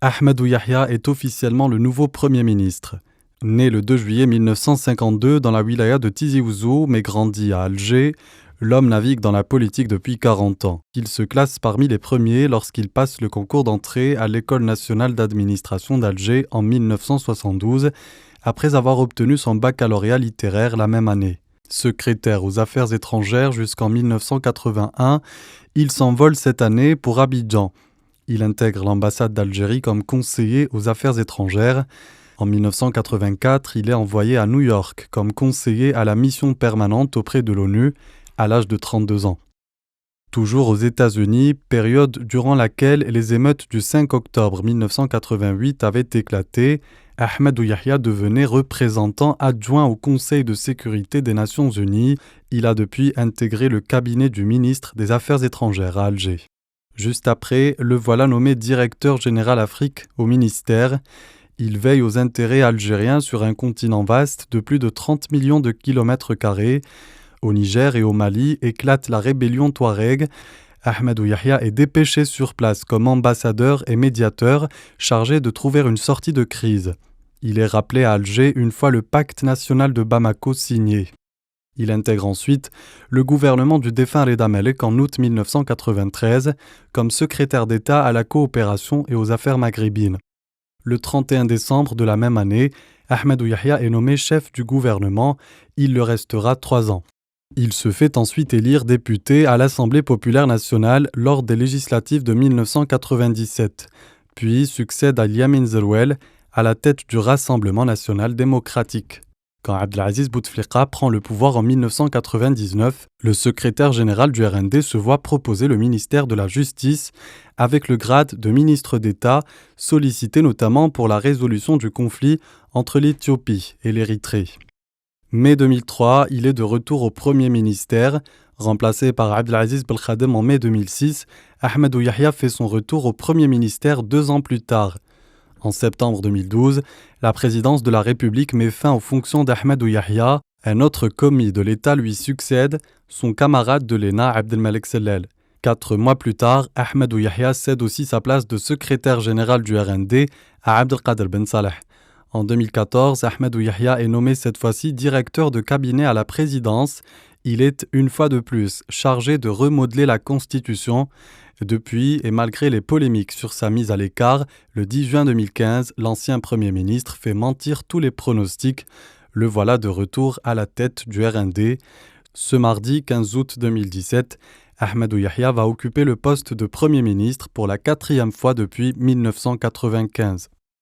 Ahmadou Yahya est officiellement le nouveau Premier ministre. Né le 2 juillet 1952 dans la wilaya de Tizi Ouzou, mais grandi à Alger, l'homme navigue dans la politique depuis 40 ans. Il se classe parmi les premiers lorsqu'il passe le concours d'entrée à l'École nationale d'administration d'Alger en 1972, après avoir obtenu son baccalauréat littéraire la même année. Secrétaire aux affaires étrangères jusqu'en 1981, il s'envole cette année pour Abidjan. Il intègre l'ambassade d'Algérie comme conseiller aux affaires étrangères. En 1984, il est envoyé à New York comme conseiller à la mission permanente auprès de l'ONU à l'âge de 32 ans. Toujours aux États-Unis, période durant laquelle les émeutes du 5 octobre 1988 avaient éclaté, Ahmadou Yahya devenait représentant adjoint au Conseil de sécurité des Nations Unies. Il a depuis intégré le cabinet du ministre des Affaires étrangères à Alger. Juste après, le voilà nommé directeur général Afrique au ministère. Il veille aux intérêts algériens sur un continent vaste de plus de 30 millions de kilomètres carrés. Au Niger et au Mali éclate la rébellion Touareg. Ahmadou Yahya est dépêché sur place comme ambassadeur et médiateur chargé de trouver une sortie de crise. Il est rappelé à Alger une fois le pacte national de Bamako signé. Il intègre ensuite le gouvernement du défunt Reda Malek en août 1993 comme secrétaire d'État à la coopération et aux affaires maghrébines. Le 31 décembre de la même année, Ahmadou Yahya est nommé chef du gouvernement. Il le restera 3 ans. Il se fait ensuite élire député à l'Assemblée populaire nationale lors des législatives de 1997, puis succède à Yamin Zerouel à la tête du Rassemblement national démocratique. Quand Abdelaziz Bouteflika prend le pouvoir en 1999, le secrétaire général du RND se voit proposer le ministère de la Justice avec le grade de ministre d'État, sollicité notamment pour la résolution du conflit entre l'Éthiopie et l'Érythrée. Mai 2003, il est de retour au Premier ministère. Remplacé par Abdelaziz Belkhadem en mai 2006, Ahmadou Yahya fait son retour au Premier ministère 2 ans plus tard. En septembre 2012, la présidence de la République met fin aux fonctions d'Ahmadou Yahya. Un autre commis de l'État lui succède, son camarade de l'ENA Abdelmalek Sellel. 4 mois plus tard, Ahmadou Yahya cède aussi sa place de secrétaire général du RND à Abdelkader Ben Saleh. En 2014, Ahmadou Yahya est nommé cette fois-ci directeur de cabinet à la présidence. Il est, une fois de plus, chargé de remodeler la Constitution. Depuis, et malgré les polémiques sur sa mise à l'écart, le 10 juin 2015, l'ancien Premier ministre fait mentir tous les pronostics. Le voilà de retour à la tête du RND. Ce mardi 15 août 2017, Ahmadou Yahya va occuper le poste de Premier ministre pour la 4e fois depuis 1995.